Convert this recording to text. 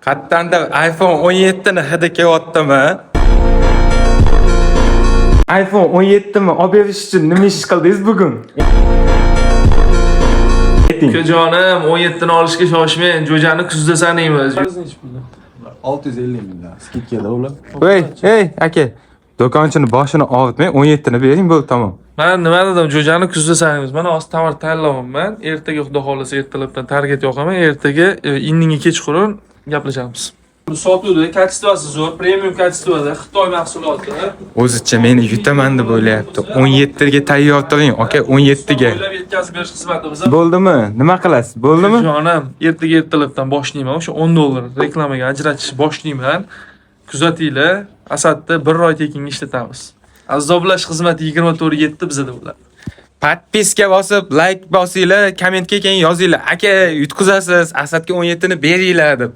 Qattanda iPhone 17 ni hidi kelyaptimi? iPhone 17 mi olib berish uchun nima ish qildingiz bugun? Ukajonim 17 ni olishga shoshmang. Jo'jani kuzda sanaymiz. 650 ming skidkalar ular. Hey, aka. Do'konchini boshini ovutmang, 17 ni bering, bo'ldi, tamom. Men nima dedim? Jo'jani kuzda sanaymiz. Mana hozir tovar tanlayapman. Ertaga xudo xolasa ertalabdan target yoqaman. Ertaga indinga kechqurun gaplashamiz. Sotuvda kачествоsi zo'r, premium kачествоda Xitoy mahsuloti. O'zicha meni yutaman deb o'ylayapti. 17 ga tayyor turing, aka, 17 ga. O'ylab yetkazib berish xizmatimiz. Bo'ldimi? Nima qilasiz? Bo'ldimi? Jonim, ertaga ertalabdan boshlayman. O'sha $10 reklamaga ajratish boshlayman. Kuzatinglar, Asadda 1 oy tekinga ishlatamiz. Arzoblash xizmati 24/7 bizda bo'ladi. Podpiska bosib, like bosinglar, kommentga keyin yozinglar. Aka, yutqizasiz, Asadga 17 ni beringlar deb.